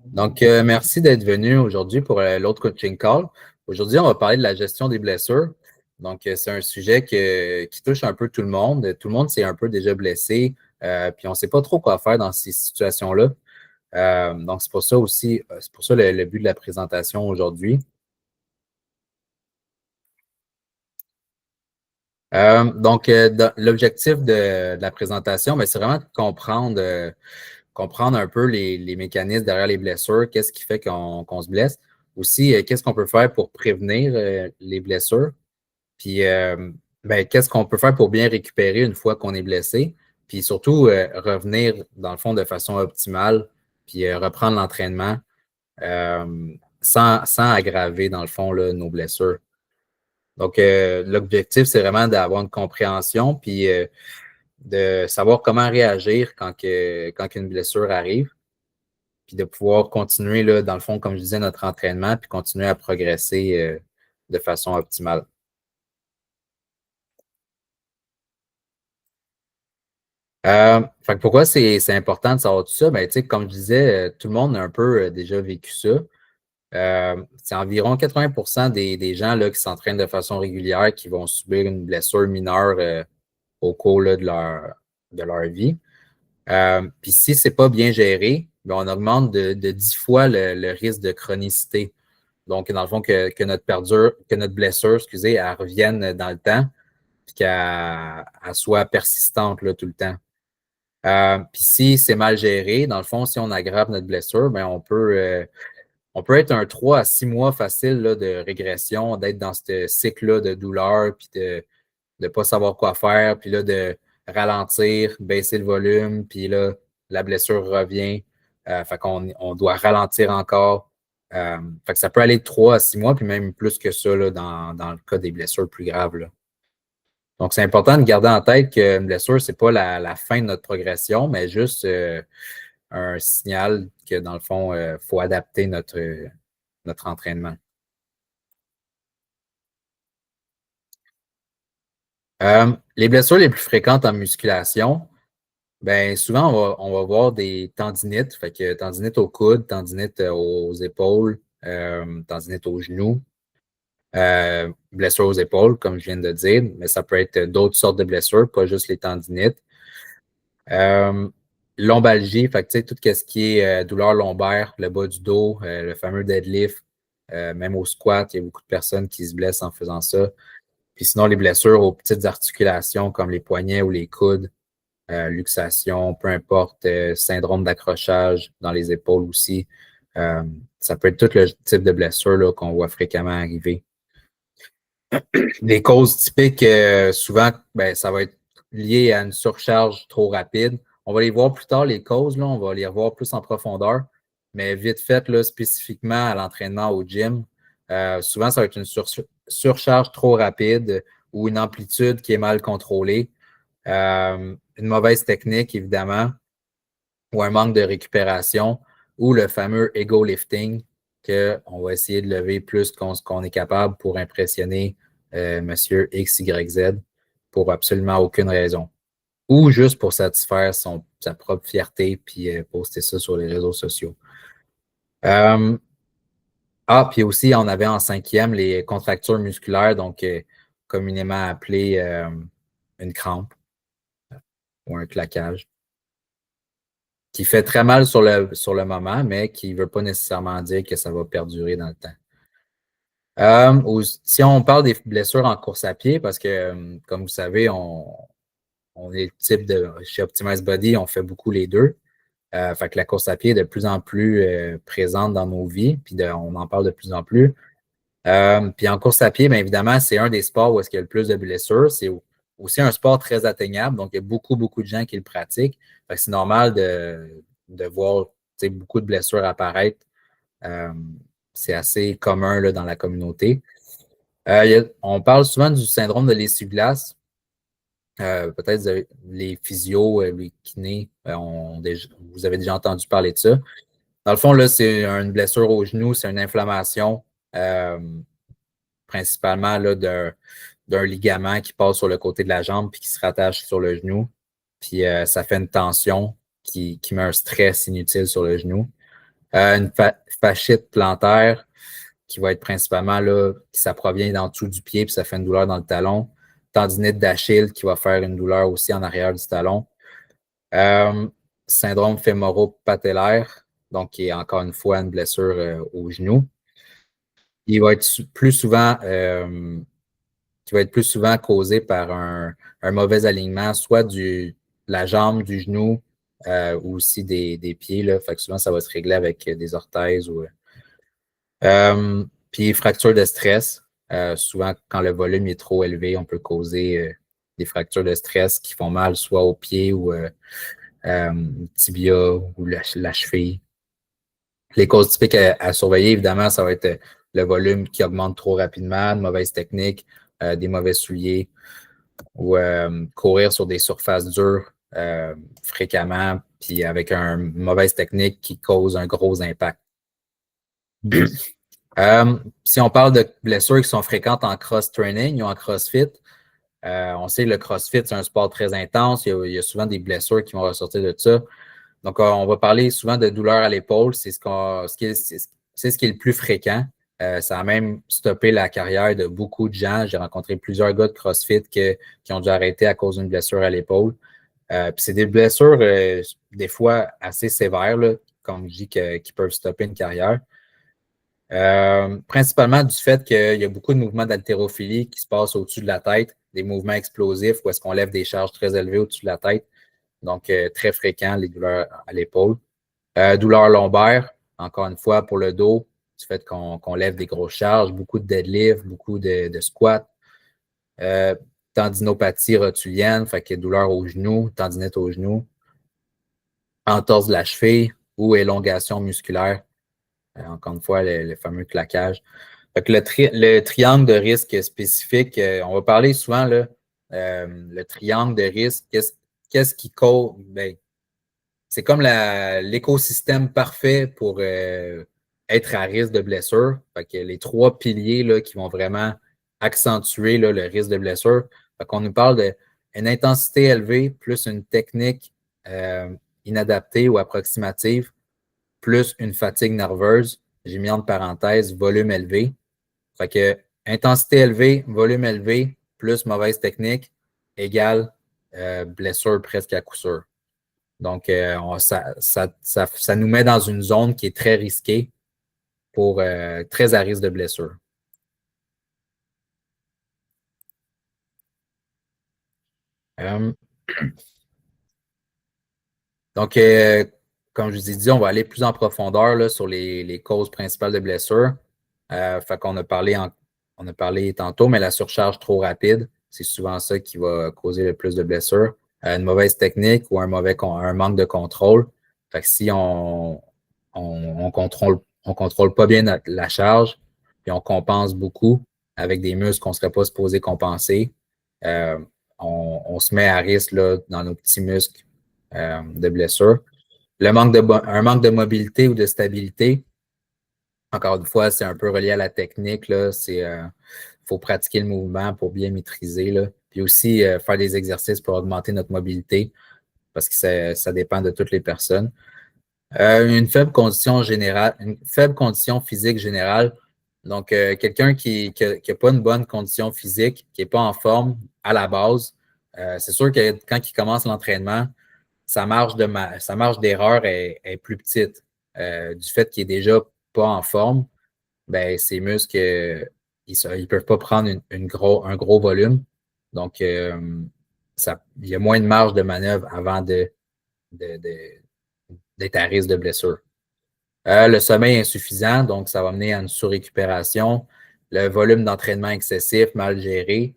Donc, merci d'être venu aujourd'hui pour l'autre coaching call. Aujourd'hui, on va parler de la gestion des blessures. Donc, c'est un sujet qui touche un peu tout le monde. Tout le monde s'est un peu déjà blessé, puis on ne sait pas trop quoi faire dans ces situations-là. Donc, c'est pour ça aussi, c'est pour ça le but de la présentation aujourd'hui. L'objectif de la présentation, ben, c'est vraiment de comprendre un peu les mécanismes derrière les blessures, qu'est-ce qui fait qu'on se blesse. Aussi, qu'est-ce qu'on peut faire pour prévenir les blessures. Puis, ben, qu'est-ce qu'on peut faire pour bien récupérer une fois qu'on est blessé. Puis surtout, revenir, dans le fond, de façon optimale, puis reprendre l'entraînement sans aggraver, dans le fond, là, nos blessures. Donc, l'objectif, c'est vraiment d'avoir une compréhension, puis de savoir comment réagir quand une blessure arrive, puis de pouvoir continuer, là, dans le fond, comme je disais, notre entraînement, puis continuer à progresser de façon optimale. Fait que pourquoi c'est important de savoir tout ça? Ben, tu sais, comme je disais, tout le monde a un peu déjà vécu ça. C'est environ 80% des gens là, qui s'entraînent de façon régulière qui vont subir une blessure mineure au cours là, de leur vie. Puis si c'est pas bien géré, ben, on augmente de 10 fois le risque de chronicité. Donc, dans le fond, que notre blessure, excusez, elle revienne dans le temps, puis qu'elle soit persistante là, tout le temps. Puis si c'est mal géré, dans le fond, si on aggrave notre blessure, ben on peut être un 3 à 6 mois facile là, de régression, d'être dans ce cycle-là de douleur, puis de ne pas savoir quoi faire, puis là, de ralentir, baisser le volume, puis là, la blessure revient. Fait qu'on on doit ralentir encore. Fait que ça peut aller de 3 à 6 mois, puis même plus que ça là, dans le cas des blessures plus graves, là. Donc, c'est important de garder en tête qu'une blessure, c'est pas la fin de notre progression, mais juste un signal que, dans le fond, il faut adapter notre entraînement. Les blessures les plus fréquentes en musculation, ben souvent, on va voir des tendinites, fait que tendinite au coude, tendinite aux épaules, tendinite aux genoux, blessures aux épaules, comme je viens de dire, mais ça peut être d'autres sortes de blessures, pas juste les tendinites. Euh, Lombalgie, fait que, tu sais, tout ce qui est douleur lombaire, le bas du dos, le fameux deadlift, même au squat, il y a beaucoup de personnes qui se blessent en faisant ça. Puis sinon, les blessures aux petites articulations comme les poignets ou les coudes, luxation, peu importe, syndrome d'accrochage dans les épaules aussi. Euh, Ça peut être tout le type de blessure là, qu'on voit fréquemment arriver. Les causes typiques, souvent, ben, ça va être lié à une surcharge trop rapide. On va les voir plus tard, les causes, là, on va les revoir plus en profondeur. Mais vite fait, là, spécifiquement à l'entraînement au gym, souvent, ça va être une surcharge trop rapide ou une amplitude qui est mal contrôlée. Une mauvaise technique, évidemment, ou un manque de récupération, ou le fameux ego lifting, qu'on va essayer de lever plus qu'on est capable pour impressionner monsieur X, Y, Z pour absolument aucune raison. Ou juste pour satisfaire sa propre fierté puis poster ça sur les réseaux sociaux. Euh, puis aussi, on avait en cinquième les contractures musculaires, donc communément appelées une crampe ou un claquage, qui fait très mal sur le moment, mais qui ne veut pas nécessairement dire que ça va perdurer dans le temps. Si on parle des blessures en course à pied, parce que, comme vous savez, on est le type de, chez Optimize Body, on fait beaucoup les deux. Fait que la course à pied est de plus en plus présente dans nos vies, puis on en parle de plus en plus. Puis en course à pied, bien évidemment, c'est un des sports où est-ce qu'il y a le plus de blessures. C'est aussi un sport très atteignable, donc il y a beaucoup, beaucoup de gens qui le pratiquent. Fait que c'est normal de voir beaucoup de blessures apparaître. Euh, c'est assez commun là, dans la communauté. On parle souvent du syndrome de l'essuie-glace. Peut-être les physios, les kinés, vous avez déjà entendu parler de ça. Dans le fond, là, c'est une blessure au genou, c'est une inflammation, principalement là, d'un ligament qui passe sur le côté de la jambe puis qui se rattache sur le genou. Puis ça fait une tension qui met un stress inutile sur le genou. Une fasciite plantaire qui va être principalement là, ça provient d'en dessous du pied, puis ça fait une douleur dans le talon. Tendinite d'Achille qui va faire une douleur aussi en arrière du talon. Euh, Syndrome fémoro-patellaire, donc qui est encore une fois une blessure au genou. Il va être plus souvent qui va être plus souvent causé par un mauvais alignement, soit de la jambe, du genou, ou aussi des pieds. Là. Fait que souvent, ça va se régler avec des orthèses. Puis fracture de stress. Souvent, quand le volume est trop élevé, on peut causer des fractures de stress qui font mal soit au pied ou tibia ou la cheville. Les causes typiques à surveiller, évidemment, ça va être le volume qui augmente trop rapidement, de mauvaises techniques, des mauvais souliers ou courir sur des surfaces dures fréquemment, puis avec une mauvaise technique qui cause un gros impact. Si on parle de blessures qui sont fréquentes en cross-training ou en CrossFit, on sait que le CrossFit, c'est un sport très intense. Il y a souvent des blessures qui vont ressortir de ça. Donc, on va parler souvent de douleur à l'épaule. C'est ce qui est le plus fréquent. Ça a même stoppé la carrière de beaucoup de gens. J'ai rencontré plusieurs gars de CrossFit qui ont dû arrêter à cause d'une blessure à l'épaule. Puis c'est des blessures, des fois, assez sévères, là, comme je dis, qui peuvent stopper une carrière. Principalement du fait qu'il y a beaucoup de mouvements d'haltérophilie qui se passent au-dessus de la tête, des mouvements explosifs où est-ce qu'on lève des charges très élevées au-dessus de la tête. Donc, très fréquent, les douleurs à l'épaule. Douleurs lombaires, encore une fois, pour le dos, du fait qu'on lève des grosses charges, beaucoup de deadlift, beaucoup de squats. Tendinopathie rotulienne, fait que douleur au genou, tendinite au genou. Entorse de la cheville ou élongation musculaire. Encore une fois, le fameux claquage. Fait que le triangle de risque spécifique, on va parler souvent, là, le triangle de risque, qu'est-ce qui cause? Ben, c'est comme l'écosystème parfait pour être à risque de blessure. Fait que les trois piliers là, qui vont vraiment accentuer là, le risque de blessure. Fait qu'on nous parle d'une intensité élevée plus une technique inadaptée ou approximative plus une fatigue nerveuse. J'ai mis entre parenthèses volume élevé. Fait que intensité élevée, volume élevé, plus mauvaise technique, égale blessure presque à coup sûr. Donc, ça nous met dans une zone qui est très risquée pour très à risque de blessure. Euh, donc, comme je vous ai dit, on va aller plus en profondeur là, sur les causes principales de blessure. Fait qu'on on a parlé tantôt, mais la surcharge trop rapide, c'est souvent ça qui va causer le plus de blessures. Une mauvaise technique ou un manque de contrôle. Fait que si on contrôle pas bien la charge, puis on compense beaucoup avec des muscles qu'on ne serait pas supposé compenser, euh, on se met à risque là, dans nos petits muscles de blessure. Un manque de mobilité ou de stabilité, encore une fois, c'est un peu relié à la technique. Il faut pratiquer le mouvement pour bien maîtriser. Là. Puis aussi faire des exercices pour augmenter notre mobilité parce que ça dépend de toutes les personnes. Une faible condition générale, une faible condition physique générale. Donc, quelqu'un qui n'a pas une bonne condition physique, qui n'est pas en forme à la base, c'est sûr que quand il commence l'entraînement, sa marge d'erreur est plus petite. Du fait qu'il n'est déjà pas en forme, ben, ses muscles, ils ne peuvent pas prendre un gros volume. Donc, il y a moins de marge de manœuvre avant d'être à risque de blessure. Le sommeil insuffisant, donc ça va mener à une surrécupération. Le volume d'entraînement excessif, mal géré.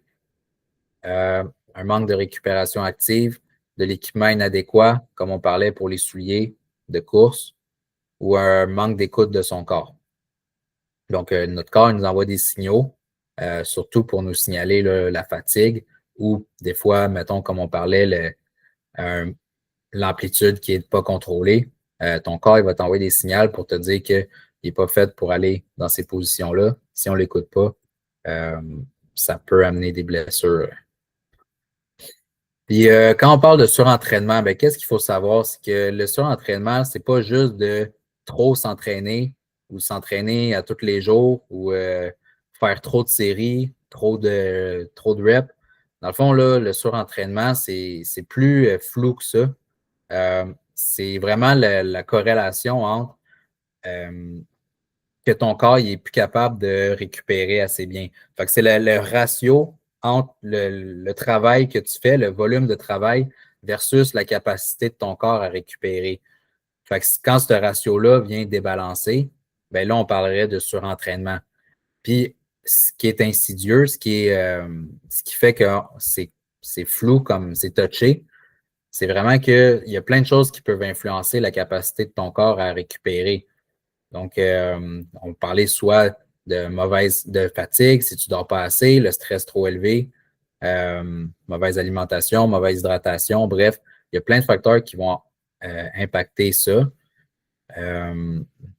Un manque de récupération active, de l'équipement inadéquat, comme on parlait pour les souliers de course, ou un manque d'écoute de son corps. Donc, notre corps nous envoie des signaux, surtout pour nous signaler là, la fatigue ou des fois, mettons, comme on parlait, l'amplitude qui n'est pas contrôlée. Ton corps il va t'envoyer des signaux pour te dire qu'il n'est pas fait pour aller dans ces positions-là. Si on ne l'écoute pas, ça peut amener des blessures. Puis quand on parle de surentraînement, ben, qu'est-ce qu'il faut savoir? C'est que le surentraînement, c'est pas juste de trop s'entraîner ou s'entraîner à tous les jours ou faire trop de séries, trop de reps. Dans le fond, là, le surentraînement, c'est plus flou que ça. C'est vraiment la corrélation entre que ton corps il est plus capable de récupérer assez bien. Fait que c'est le ratio entre le travail que tu fais, le volume de travail versus la capacité de ton corps à récupérer. Fait que quand ce ratio-là vient débalancer, ben là, on parlerait de surentraînement. Puis, ce qui est insidieux, ce qui fait que c'est flou comme c'est touché, c'est vraiment qu'il y a plein de choses qui peuvent influencer la capacité de ton corps à récupérer. Donc, on parlait soit de fatigue, si tu ne dors pas assez, le stress trop élevé, mauvaise alimentation, mauvaise hydratation, bref, il y a plein de facteurs qui vont impacter ça.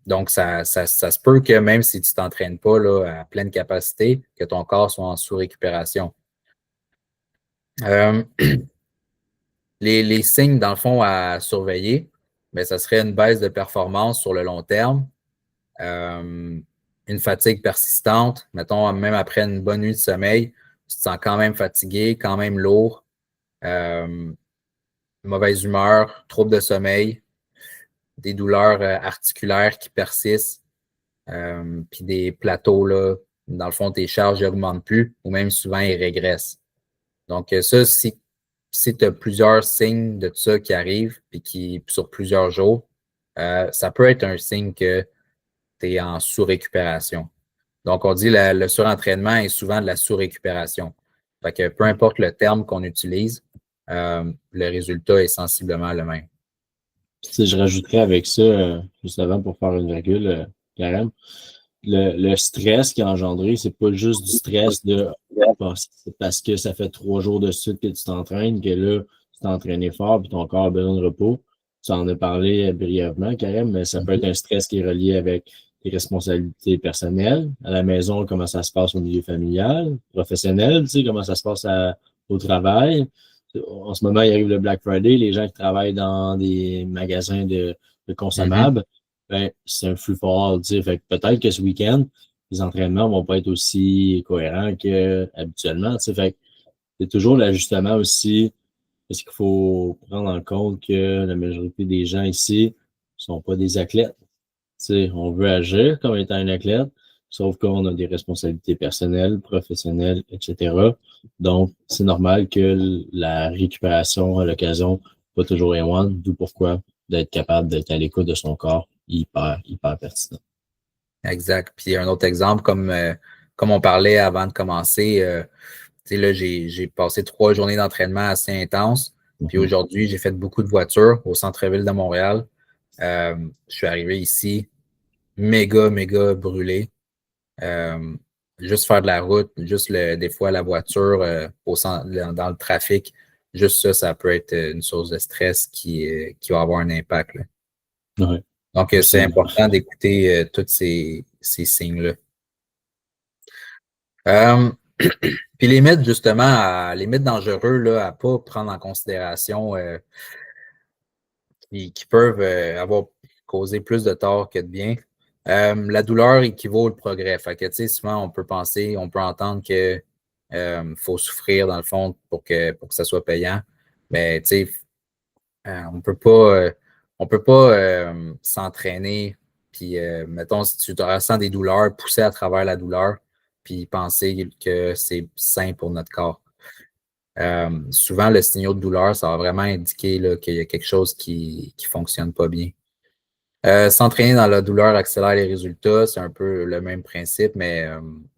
Donc, ça se peut que même si tu ne t'entraînes pas là, à pleine capacité, que ton corps soit en sous-récupération. Les signes, dans le fond, à surveiller, bien, ça serait une baisse de performance sur le long terme, une fatigue persistante, mettons, même après une bonne nuit de sommeil, tu te sens quand même fatigué, quand même lourd, mauvaise humeur, trouble de sommeil, des douleurs articulaires qui persistent, puis des plateaux, là, dans le fond, tes charges n'augmentent plus ou même souvent, ils régressent. Donc, ça, si tu as plusieurs signes de ça qui arrivent puis qui sur plusieurs jours, ça peut être un signe que tu es en sous-récupération. Donc, on dit le surentraînement est souvent de la sous-récupération. Fait que peu importe le terme qu'on utilise, le résultat est sensiblement le même. Si je rajouterais avec ça, juste avant pour faire une virgule, Karen, le stress qui est engendré, c'est pas juste du stress de parce que ça fait 3 jours de suite que tu t'entraînes, que là, tu t'es entraîné fort puis ton corps a besoin de repos. Tu en as parlé brièvement, Karen, mais ça peut être un stress qui est relié avec tes responsabilités personnelles, à la maison, comment ça se passe au milieu familial, professionnel, tu sais, comment ça se passe au travail. En ce moment, il arrive le Black Friday, les gens qui travaillent dans des magasins de consommables, ben, c'est un flux fort, tu sais. Fait que peut-être que ce week-end, les entraînements vont pas être aussi cohérents qu'habituellement, tu sais. Fait que c'est toujours l'ajustement aussi, parce qu'il faut prendre en compte que la majorité des gens ici sont pas des athlètes. Tu sais, on veut agir comme étant un athlète, sauf qu'on a des responsabilités personnelles, professionnelles, etc. Donc, c'est normal que la récupération à l'occasion pas toujours est one, d'où pourquoi d'être capable d'être à l'écoute de son corps, hyper pertinent. Exact. Puis un autre exemple, comme on parlait avant de commencer, tu sais, là, j'ai passé 3 journées d'entraînement assez intenses. Puis aujourd'hui, j'ai fait beaucoup de voitures au centre-ville de Montréal. Je suis arrivé ici, méga brûlé. Juste faire de la route, juste des fois la voiture dans le trafic, juste ça, ça peut être une source de stress qui va avoir un impact, là. Ouais, Donc, c'est important d'écouter tous ces signes-là. Puis les mythes, justement, les mythes dangereux là, à ne pas prendre en considération qui peuvent avoir causé plus de tort que de bien. La douleur équivaut au progrès. Fait que, tu sais, souvent, on peut entendre que faut souffrir, dans le fond, pour que ça soit payant. Mais, tu sais, on peut pas s'entraîner, puis, mettons, si tu te ressens des douleurs, pousser à travers la douleur, puis penser que c'est sain pour notre corps. Souvent, le signal de douleur, ça va vraiment indiquer là, qu'il y a quelque chose qui ne fonctionne pas bien. S'entraîner dans la douleur accélère les résultats, c'est un peu le même principe, mais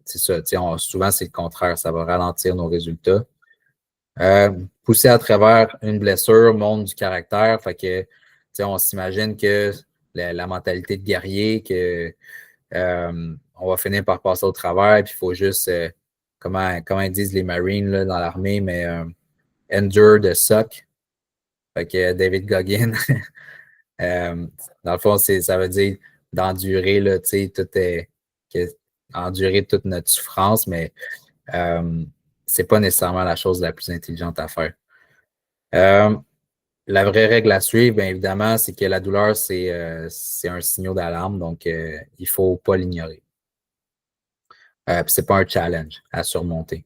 c'est ça. Souvent, c'est le contraire, ça va ralentir nos résultats. Pousser à travers une blessure montre du caractère, fait que on s'imagine que la mentalité de guerrier, que on va finir par passer au travers, puis il faut juste, comment ils disent les Marines là, dans l'armée, mais endure the suck. Fait que David Goggin, dans le fond, ça veut dire d'endurer, là, endurer toute notre souffrance, mais c'est pas nécessairement la chose la plus intelligente à faire. La vraie règle à suivre, bien évidemment, c'est que la douleur, c'est un signal d'alarme, donc il ne faut pas l'ignorer. Puis c'est pas un challenge à surmonter.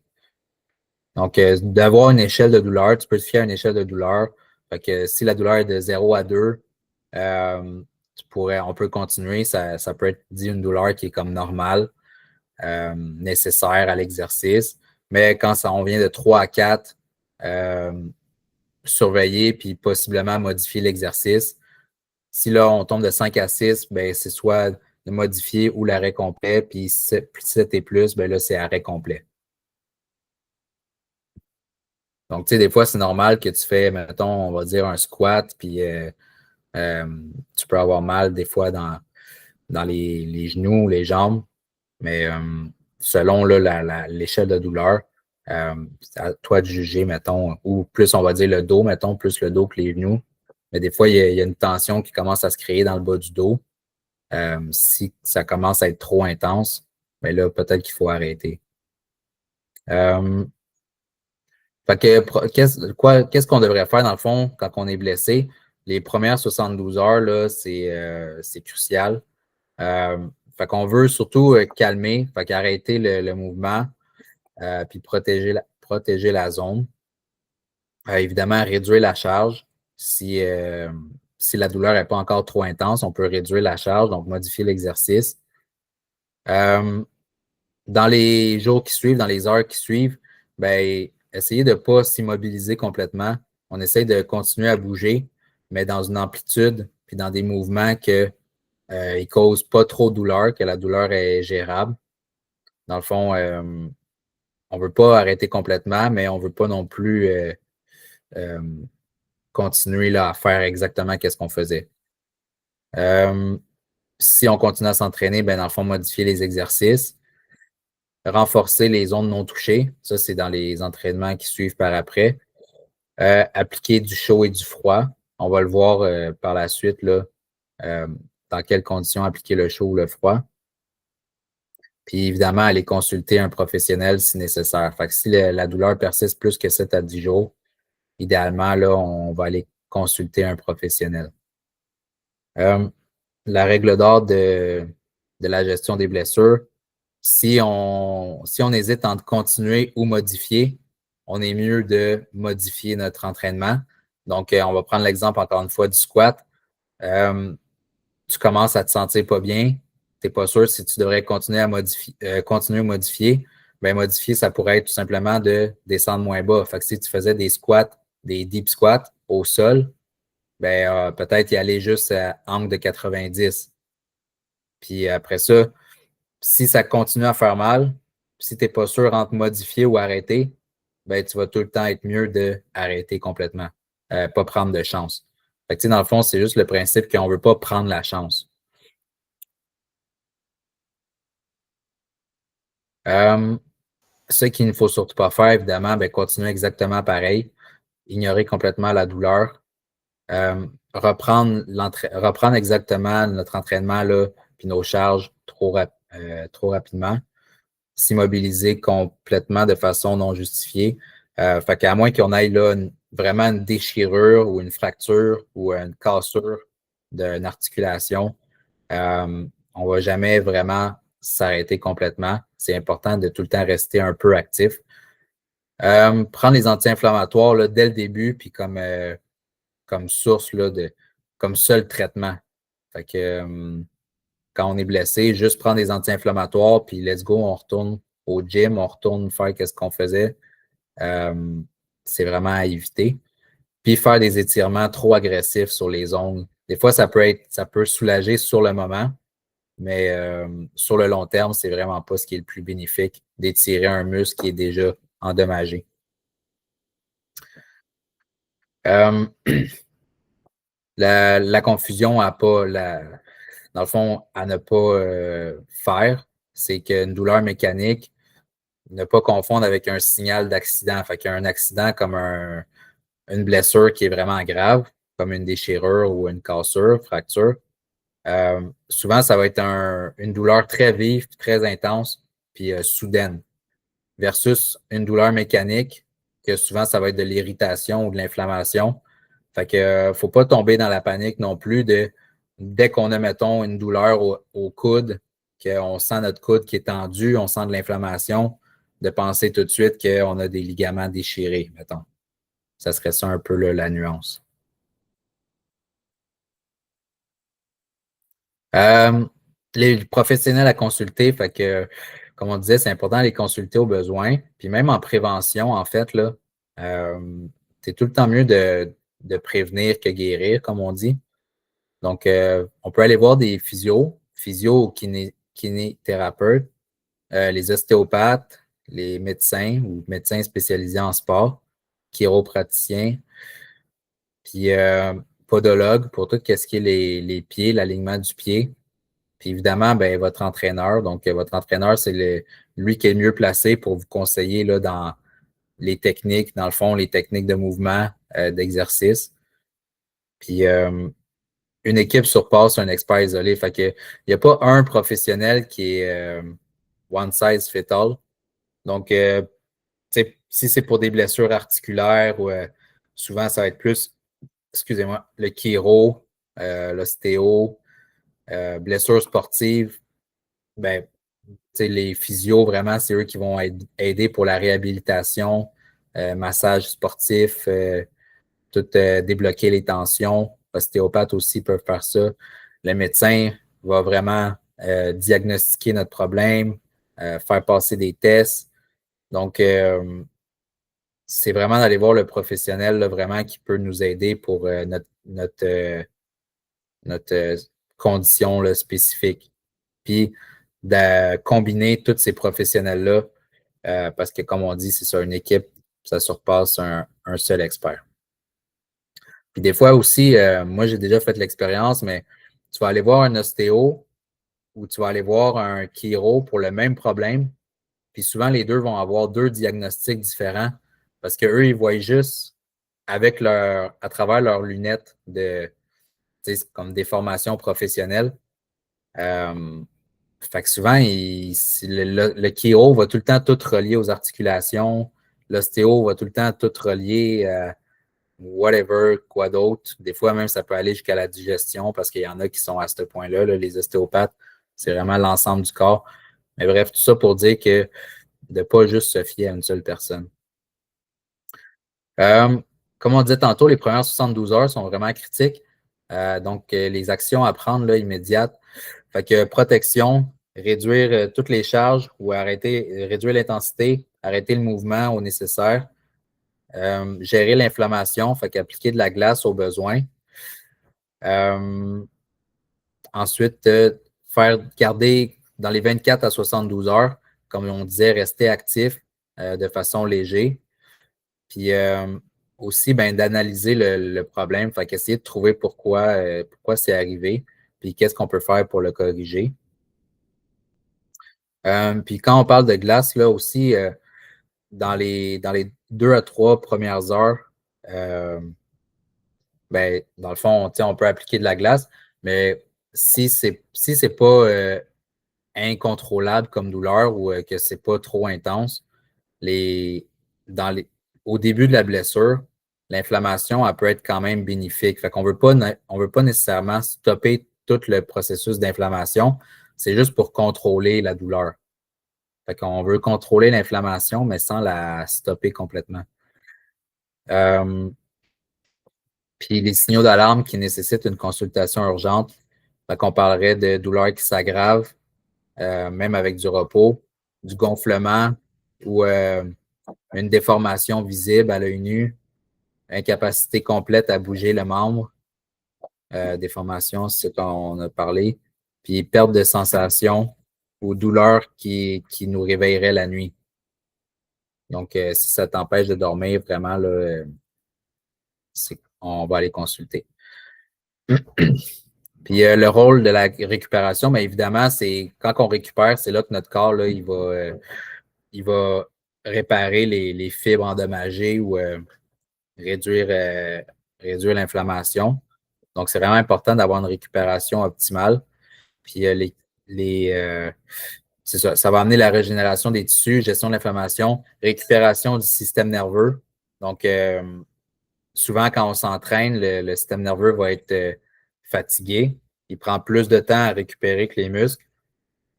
Donc, d'avoir une échelle de douleur, tu peux te fier à une échelle de douleur. Fait que si la douleur est de 0 à 2, on peut continuer. Ça peut être dit une douleur qui est comme normale, nécessaire à l'exercice. Mais quand on vient de 3 à 4, surveiller puis possiblement modifier l'exercice. Si là, on tombe de 5 à 6, ben, c'est soit de modifier ou l'arrêt complet. Puis 7 et plus, ben là, c'est arrêt complet. Donc, tu sais, des fois, c'est normal que tu fais, mettons, on va dire un squat, puis tu peux avoir mal des fois dans les genoux, les jambes. Mais selon là, l'échelle de douleur, c'est à toi de juger, mettons, ou plus on va dire le dos, mettons, plus le dos que les genoux. Mais des fois, il y a une tension qui commence à se créer dans le bas du dos. Si ça commence à être trop intense, bien là, peut-être qu'il faut arrêter. Fait que, qu'est-ce qu'on devrait faire dans le fond quand on est blessé? Les premières 72 heures, là, c'est crucial. Fait qu'on veut surtout calmer, fait qu'arrêter le mouvement, puis protéger la zone. Évidemment, réduire la charge. Si la douleur n'est pas encore trop intense, on peut réduire la charge, donc modifier l'exercice. Dans les jours qui suivent, dans les heures qui suivent, ben, essayez de ne pas s'immobiliser complètement. On essaye de continuer à bouger, mais dans une amplitude, puis dans des mouvements qui ne causent pas trop de douleur, que la douleur est gérable. Dans le fond, on ne veut pas arrêter complètement, mais on ne veut pas non plus continuer là, à faire exactement ce qu'on faisait. Si on continue à s'entraîner, ben, dans le fond, modifier les exercices. Renforcer les zones non touchées. Ça, c'est dans les entraînements qui suivent par après. Appliquer du chaud et du froid. On va le voir par la suite, là, dans quelles conditions appliquer le chaud ou le froid. Puis évidemment, aller consulter un professionnel si nécessaire. Fait que si la douleur persiste plus que 7 à 10 jours, idéalement, là, on va aller consulter un professionnel. La règle d'or de la gestion des blessures, si on hésite entre continuer ou modifier, on est mieux de modifier notre entraînement. Donc, on va prendre l'exemple encore une fois du squat. Tu commences à te sentir pas bien, tu n'es pas sûr si tu devrais continuer à continuer à modifier. Bien, modifier, ça pourrait être tout simplement de descendre moins bas. Fait que si tu faisais des squats, des deep squats au sol, ben, peut-être y aller juste à angle de 90. Puis après ça, si ça continue à faire mal, si tu n'es pas sûr entre modifier ou arrêter, ben, tu vas tout le temps être mieux d'arrêter complètement, pas prendre de chance. Fait que, dans le fond, c'est juste le principe qu'on ne veut pas prendre la chance. Ce qu'il ne faut surtout pas faire, évidemment, ben, continuer exactement pareil, ignorer complètement la douleur, reprendre exactement notre entraînement là, puis nos charges trop rapidement, s'immobiliser complètement de façon non justifiée. Fait qu'à moins qu'on aille là vraiment une déchirure ou une fracture ou une cassure d'une articulation, on ne va jamais vraiment s'arrêter complètement. C'est important de tout le temps rester un peu actif. Prendre les anti-inflammatoires là, dès le début, puis comme source, là, comme seul traitement. Fait que quand on est blessé, juste prendre des anti-inflammatoires, puis let's go, on retourne au gym, on retourne faire ce qu'on faisait. C'est vraiment à éviter. Puis faire des étirements trop agressifs sur les ongles. Des fois, ça peut soulager sur le moment, mais sur le long terme, c'est vraiment pas ce qui est le plus bénéfique d'étirer un muscle qui est déjà endommagé. La confusion à pas dans le fond, à ne pas faire, c'est qu'une douleur mécanique, ne pas confondre avec un signal d'accident. Fait qu'il y a un accident comme une blessure qui est vraiment grave, comme une déchirure ou une cassure, fracture. Souvent, ça va être une douleur très vive, très intense, puis soudaine, versus une douleur mécanique, que souvent, ça va être de l'irritation ou de l'inflammation. Fait que faut pas tomber dans la panique non plus dès qu'on a, mettons, une douleur au coude, qu'on sent notre coude qui est tendu, on sent de l'inflammation, de penser tout de suite qu'on a des ligaments déchirés, mettons. Ça serait ça un peu là, la nuance. Euh, les professionnels à consulter, fait que, comme on disait, c'est important de les consulter au besoin. Puis même en prévention, en fait, là, c'est tout le temps mieux de prévenir que guérir, comme on dit. Donc, on peut aller voir des physio ou kinésithérapeutes, les ostéopathes, les médecins ou médecins spécialisés en sport, chiropraticiens, puis podologues pour tout ce qui est les pieds, l'alignement du pied. Puis évidemment, ben, votre entraîneur. Donc, votre entraîneur, c'est lui qui est le mieux placé pour vous conseiller là, dans les techniques, dans le fond, les techniques de mouvement, d'exercice. Puis, une équipe surpasse un expert isolé. Fait que, il n'y a pas un professionnel qui est one size fit all. Donc, si c'est pour des blessures articulaires, ou souvent, ça va être plus, excusez-moi, le chiro, l'ostéo, blessures sportives, ben, les physios, vraiment, c'est eux qui vont aider pour la réhabilitation, massage sportif, tout débloquer les tensions. Ostéopathes aussi peuvent faire ça. Le médecin va vraiment diagnostiquer notre problème, faire passer des tests. Donc, c'est vraiment d'aller voir le professionnel là, vraiment qui peut nous aider pour notre condition là, spécifique. Puis, de combiner tous ces professionnels-là, parce que, comme on dit, c'est ça, une équipe, ça surpasse un seul expert. Puis des fois aussi, moi, j'ai déjà fait l'expérience, mais tu vas aller voir un ostéo ou tu vas aller voir un chiro pour le même problème. Puis souvent, les deux vont avoir deux diagnostics différents parce qu'eux, ils voient juste à travers leurs lunettes comme des formations professionnelles. Fait que souvent, le chiro va tout le temps tout relier aux articulations. L'ostéo va tout le temps tout relier à whatever, quoi d'autre. Des fois, même, ça peut aller jusqu'à la digestion parce qu'il y en a qui sont à ce point-là. Là, les ostéopathes, c'est vraiment l'ensemble du corps. Mais bref, tout ça pour dire que de ne pas juste se fier à une seule personne. Comme on disait tantôt, les premières 72 heures sont vraiment critiques. Donc, les actions à prendre là, immédiates. Fait que protection, réduire toutes les charges ou réduire l'intensité, arrêter le mouvement au nécessaire. Gérer l'inflammation, fait qu'appliquer de la glace au besoin. Ensuite, faire garder dans les 24 à 72 heures, comme on disait, rester actif de façon légère. Puis aussi, ben, d'analyser le problème, fait qu'essayer de trouver pourquoi c'est arrivé, puis qu'est-ce qu'on peut faire pour le corriger. Puis quand on parle de glace, là aussi, dans les 2 à 3 premières heures, ben, dans le fond, on peut appliquer de la glace, mais si c'est pas incontrôlable comme douleur ou que c'est pas trop intense, les, dans les, au début de la blessure, l'inflammation, elle peut être quand même bénéfique. Fait qu'on on veut pas nécessairement stopper tout le processus d'inflammation. C'est juste pour contrôler la douleur. Fait qu'on veut contrôler l'inflammation, mais sans la stopper complètement. Puis les signaux d'alarme qui nécessitent une consultation urgente, fait qu'on parlerait de douleurs qui s'aggravent, même avec du repos, du gonflement ou une déformation visible à l'œil nu, incapacité complète à bouger le membre, déformation, c'est ce qu'on a parlé, puis perte de sensation ou douleur qui nous réveillerait la nuit. Donc, si ça t'empêche de dormir, vraiment, là, on va aller consulter. Puis le rôle de la récupération, bien évidemment, c'est quand on récupère, c'est là que notre corps, là, il va réparer les fibres endommagées ou réduire, réduire l'inflammation. Donc, c'est vraiment important d'avoir une récupération optimale. Puis c'est ça, ça va amener la régénération des tissus, gestion de l'inflammation, récupération du système nerveux. Donc, souvent, quand on s'entraîne, le système nerveux va être fatigué. Il prend plus de temps à récupérer que les muscles.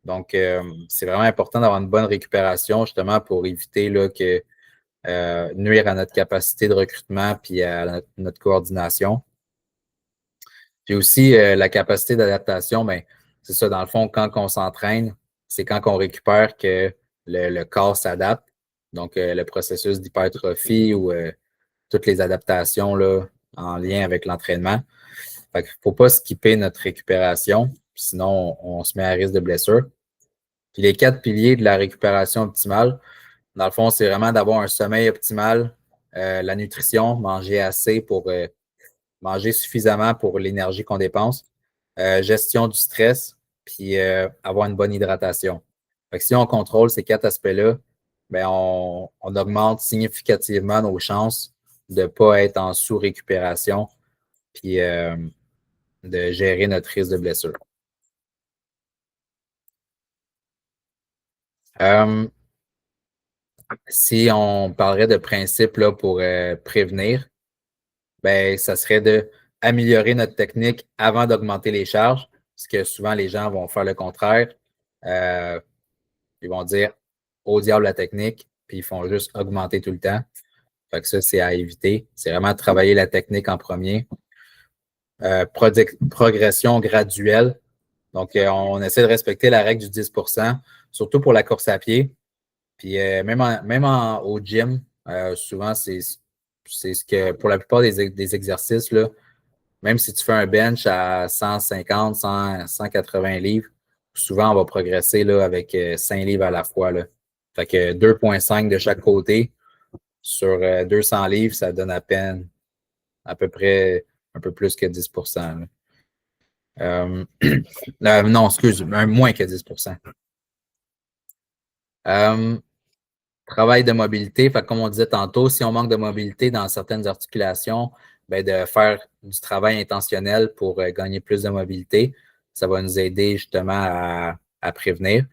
Donc, c'est vraiment important d'avoir une bonne récupération, justement, pour éviter là, que nuire à notre capacité de recrutement puis à notre coordination. Puis aussi, la capacité d'adaptation, ben, c'est ça, dans le fond, quand on s'entraîne, c'est quand on récupère que le corps s'adapte. Donc, le processus d'hypertrophie ou toutes les adaptations là, en lien avec l'entraînement. Fait qu'il ne faut pas skipper notre récupération, sinon on se met à risque de blessure. Puis les 4 piliers de la récupération optimale, dans le fond, c'est vraiment d'avoir un sommeil optimal, la nutrition, manger assez pour manger suffisamment pour l'énergie qu'on dépense, gestion du stress, puis avoir une bonne hydratation. Fait que si on contrôle ces 4 aspects-là, ben on augmente significativement nos chances de ne pas être en sous-récupération, puis de gérer notre risque de blessure. Si on parlerait de principes là, pour prévenir, ben, ça serait d'améliorer notre technique avant d'augmenter les charges, parce que souvent les gens vont faire le contraire. Euh, Ils vont dire au diable la technique, puis ils font juste augmenter tout le temps. Fait que ça, c'est à éviter. C'est vraiment travailler la technique en premier. Progression graduelle. Donc, on essaie de respecter la règle du 10%, surtout pour la course à pied. Puis au gym, souvent, c'est ce que pour la plupart des exercices, là, même si tu fais un bench à 150, 100, 180 livres, souvent on va progresser là, avec 5 livres à la fois. Là. Fait que 2,5 de chaque côté sur 200 livres, ça donne à peine à peu près un peu plus que 10%. Non, excuse, moins que 10%. Travail de mobilité, fait, comme on disait tantôt, si on manque de mobilité dans certaines articulations, ben, de faire du travail intentionnel pour gagner plus de mobilité, ça va nous aider justement à prévenir.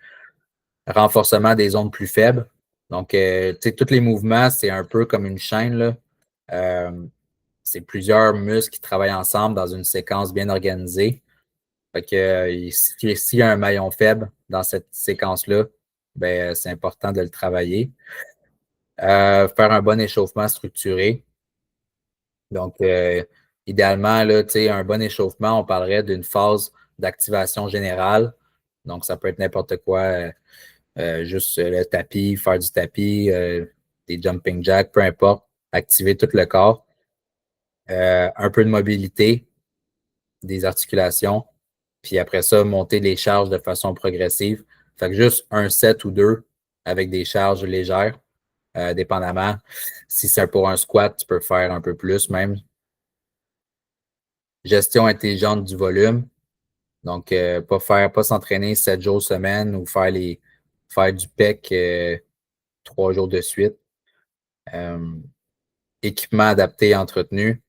Renforcement des zones plus faibles. Donc, tous les mouvements, c'est un peu comme une chaîne, là. C'est plusieurs muscles qui travaillent ensemble dans une séquence bien organisée. Fait que s'il y a un maillon faible dans cette séquence-là, ben, c'est important de le travailler. Faire un bon échauffement structuré. Donc, idéalement, là, un bon échauffement, on parlerait d'une phase d'activation générale. Donc, ça peut être n'importe quoi, juste le tapis, faire du tapis, des jumping jacks, peu importe, activer tout le corps. Un peu de mobilité des articulations, puis après ça, monter les charges de façon progressive. Fait que juste un set ou deux avec des charges légères. Dépendamment. Si c'est pour un squat, tu peux faire un peu plus même. Gestion intelligente du volume. Donc, pas s'entraîner 7 jours semaine ou faire du PEC 3 jours de suite. Équipement adapté et entretenu.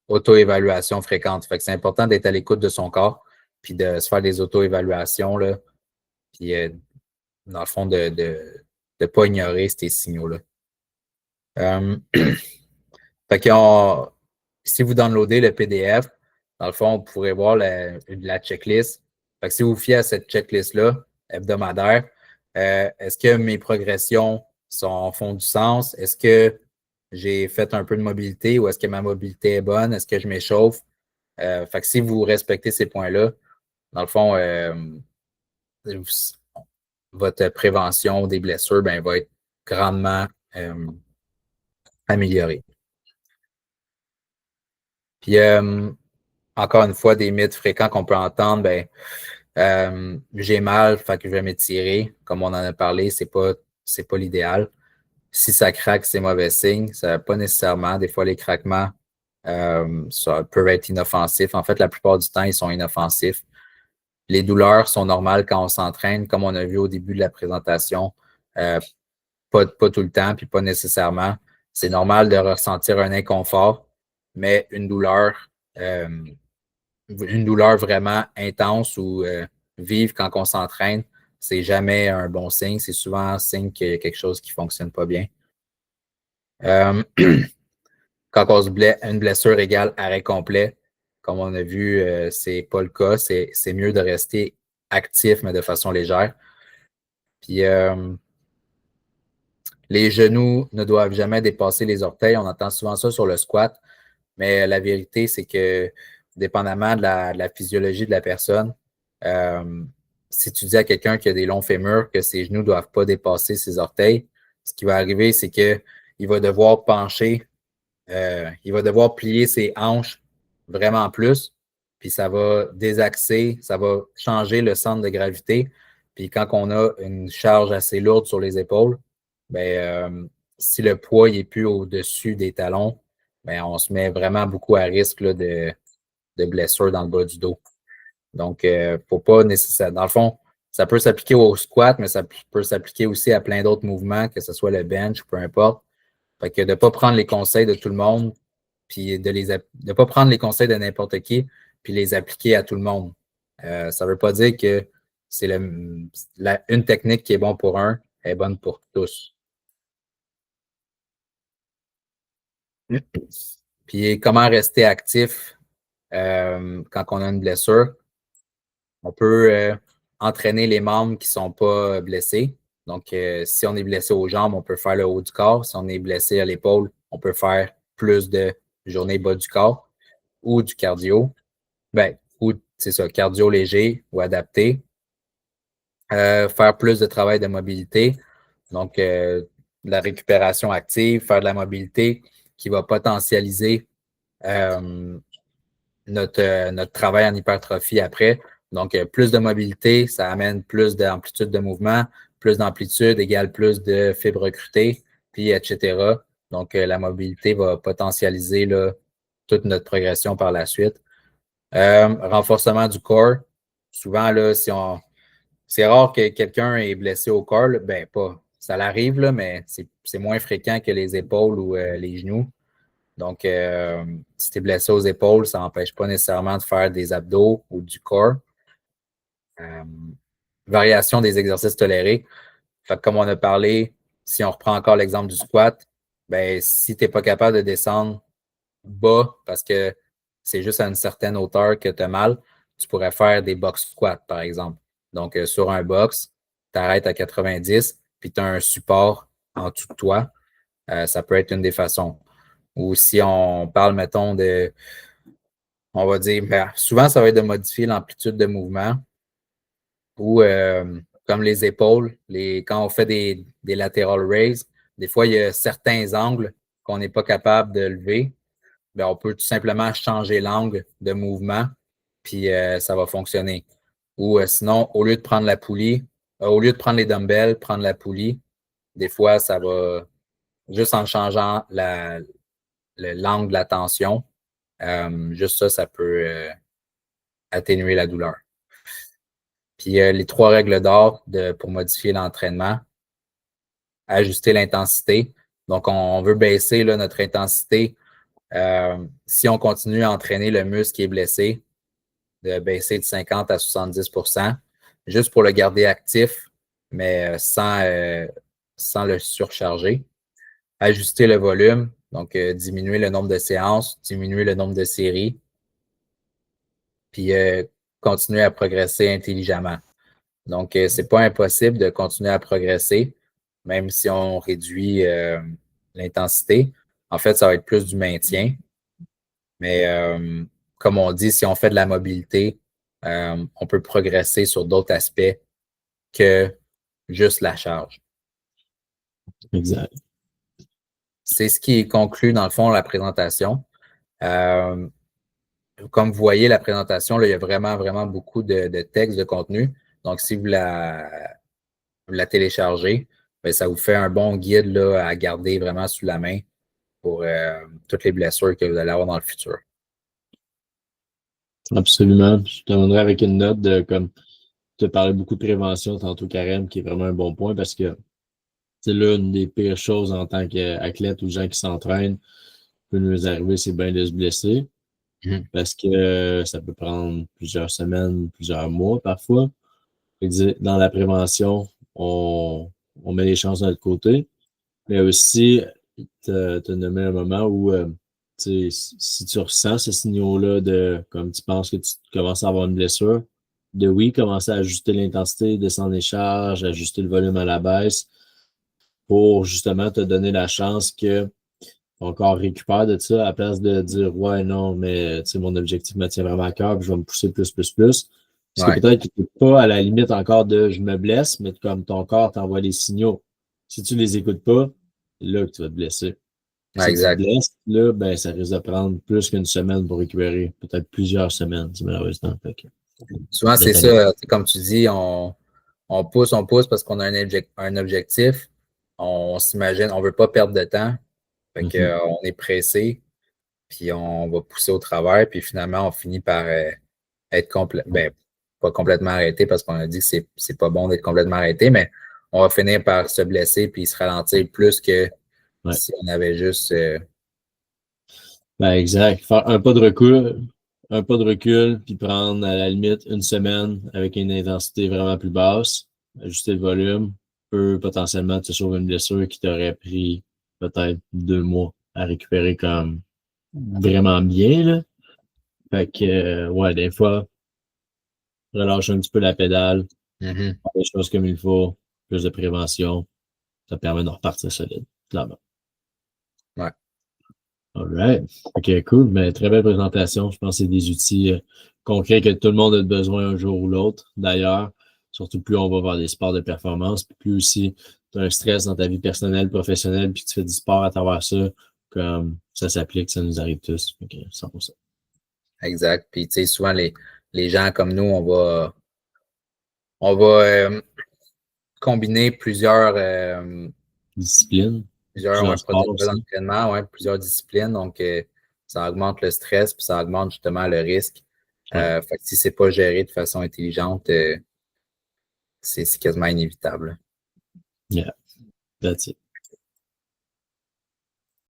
Auto-évaluation fréquente. Fait que c'est important d'être à l'écoute de son corps, puis de se faire des auto-évaluations, là, puis dans le fond, de ne pas ignorer ces signaux-là. Fait que si vous downloadez le PDF, dans le fond, vous pourrez voir la checklist. Fait que si vous vous fiez à cette checklist-là, hebdomadaire, est-ce que mes progressions font du sens? Est-ce que j'ai fait un peu de mobilité ou est-ce que ma mobilité est bonne? Est-ce que je m'échauffe? Fait que si vous respectez ces points-là, dans le fond, votre prévention des blessures ben, va être grandement améliorée. Puis, encore une fois, des mythes fréquents qu'on peut entendre, ben, j'ai mal, fait que je vais m'étirer. Comme on en a parlé, c'est pas l'idéal. Si ça craque, c'est mauvais signe. Ça pas nécessairement. Des fois, les craquements ça peuvent être inoffensifs. En fait, la plupart du temps, ils sont inoffensifs. Les douleurs sont normales quand on s'entraîne, comme on a vu au début de la présentation. Pas tout le temps, puis pas nécessairement. C'est normal de ressentir un inconfort, mais une douleur vraiment intense ou vive quand on s'entraîne, c'est jamais un bon signe. C'est souvent un signe qu'il y a quelque chose qui ne fonctionne pas bien. quand on se blesse, une blessure égale arrêt complet, comme on a vu, c'est pas le cas. C'est mieux de rester actif, mais de façon légère. Puis les genoux ne doivent jamais dépasser les orteils. On entend souvent ça sur le squat, mais la vérité, c'est que dépendamment de la physiologie de la personne, euh, si tu dis à quelqu'un qui a des longs fémurs que ses genoux ne doivent pas dépasser ses orteils, ce qui va arriver, c'est qu'il va devoir pencher, il va devoir plier ses hanches vraiment plus, puis ça va désaxer, ça va changer le centre de gravité. Puis quand on a une charge assez lourde sur les épaules, ben, si le poids n'est plus au-dessus des talons, ben, on se met vraiment beaucoup à risque là, de blessures dans le bas du dos. Donc, faut pas nécessairement. Dans le fond, ça peut s'appliquer au squat, mais ça peut s'appliquer aussi à plein d'autres mouvements, que ce soit le bench, peu importe. Fait que de ne pas prendre les conseils de tout le monde, puis de ne pas prendre les conseils de n'importe qui, puis les appliquer à tout le monde. Ça ne veut pas dire que c'est une technique qui est bonne pour un, est bonne pour tous. Puis comment rester actif quand on a une blessure? On peut entraîner les membres qui ne sont pas blessés. Donc, si on est blessé aux jambes, on peut faire le haut du corps. Si on est blessé à l'épaule, on peut faire plus de journées bas du corps ou du cardio. Ben, ou c'est ça, cardio léger ou adapté. Faire plus de travail de mobilité. Donc, de la récupération active, faire de la mobilité qui va potentialiser notre travail en hypertrophie après. Donc, plus de mobilité, ça amène plus d'amplitude de mouvement. Plus d'amplitude égale plus de fibres recrutées, puis etc. Donc, la mobilité va potentialiser là, toute notre progression par la suite. Renforcement du corps. Souvent, là, c'est rare que quelqu'un est blessé au corps. Là. Ben, pas. Ça l'arrive, là, mais c'est moins fréquent que les épaules ou les genoux. Donc, si tu es blessé aux épaules, ça n'empêche pas nécessairement de faire des abdos ou du corps. Variation des exercices tolérés. Fait que comme on a parlé, si on reprend encore l'exemple du squat, ben, si tu n'es pas capable de descendre bas parce que c'est juste à une certaine hauteur que tu as mal, tu pourrais faire des box squats, par exemple. Donc, sur un box, tu arrêtes à 90, puis tu as un support en dessous de toi. Ça peut être une des façons. Ou si on parle, mettons, on va dire, ben, souvent, ça va être de modifier l'amplitude de mouvement ou comme les épaules, quand on fait des lateral raises, des fois, il y a certains angles qu'on n'est pas capable de lever. Ben, on peut tout simplement changer l'angle de mouvement, puis ça va fonctionner. Ou sinon, au lieu de prendre la poulie, au lieu de prendre les dumbbells, prendre la poulie, des fois, ça va juste en changeant l'angle de la tension. Juste ça, ça peut atténuer la douleur. Puis les 3 règles d'or pour modifier l'entraînement, ajuster l'intensité. Donc, on veut baisser là, notre intensité. Si on continue à entraîner le muscle qui est blessé, de baisser de 50 à 70%, juste pour le garder actif, mais sans le surcharger. Ajuster le volume, donc diminuer le nombre de séances, diminuer le nombre de séries, puis continuer à progresser intelligemment. Donc, c'est pas impossible de continuer à progresser, même si on réduit l'intensité. En fait, ça va être plus du maintien. Mais comme on dit, si on fait de la mobilité, on peut progresser sur d'autres aspects que juste la charge. Exact. C'est ce qui conclut, dans le fond, la présentation. Comme vous voyez, la présentation, là, il y a vraiment, vraiment beaucoup de texte, de contenu. Donc, si vous la téléchargez, bien, ça vous fait un bon guide là, à garder vraiment sous la main pour toutes les blessures que vous allez avoir dans le futur. Absolument. Je te demanderais avec une note de comme tu as parlé beaucoup de prévention tantôt, Karen, qui est vraiment un bon point parce que c'est l'une des pires choses en tant qu'athlète ou gens qui s'entraînent peut nous arriver, c'est bien de se blesser. Parce que ça peut prendre plusieurs semaines, plusieurs mois parfois. Dans la prévention, on met les chances de notre côté. Mais aussi, tu as nommé un moment où si tu ressens ce signaux-là de comme tu penses que tu commences à avoir une blessure, de oui, commencer à ajuster l'intensité, descendre les charges, ajuster le volume à la baisse pour justement te donner la chance que ton corps récupère de ça à la place de dire ouais, non, mais mon objectif me tient vraiment à cœur, puis je vais me pousser plus. Parce que Ouais, peut-être que tu n'es pas à la limite encore de je me blesse, mais comme ton corps t'envoie des signaux. Si tu les écoutes pas, c'est là que tu vas te blesser. ouais, Si tu te exact. blesses, là, ben, ça risque de prendre plus qu'une semaine pour récupérer. Peut-être plusieurs semaines, malheureusement. Fait que, Souvent, de c'est t'aller. ça, comme tu dis, on pousse parce qu'on a un objectif. On s'imagine, on veut pas perdre de temps. Fait que, Mhm. on est pressé, puis on va pousser au travers, puis finalement, on finit par être pas complètement arrêté parce qu'on a dit que c'est pas bon d'être complètement arrêté, mais on va finir par se blesser puis se ralentir plus que Ouais. si on avait juste Ben, exact. Faire un pas de recul, puis prendre à la limite une semaine avec une intensité vraiment plus basse, ajuster le volume, peut potentiellement te sauver une blessure qui t'aurait pris peut-être 2 mois à récupérer comme vraiment bien, là. Fait que, ouais, des fois, relâche un petit peu la pédale, Mhm. faire les choses comme il faut, plus de prévention, ça permet de repartir solide, clairement. Ouais, All right. OK, cool. Mais très belle présentation. Je pense que c'est des outils concrets que tout le monde a besoin un jour ou l'autre. D'ailleurs, surtout plus on va vers des sports de performance, puis plus aussi tu as un stress dans ta vie personnelle, professionnelle, puis tu fais du sport à travers ça, comme ça s'applique, ça nous arrive tous. OK, 100%. exact. Puis tu sais, souvent les gens comme nous, on va combiner Discipline, plusieurs plusieurs sports protocoles aussi. d'entraînement, ouais, plusieurs disciplines. Donc, ça augmente le stress, puis ça augmente justement le risque. Ouais. Fait que si c'est pas géré de façon intelligente, c'est quasiment inévitable. Yeah, that's it.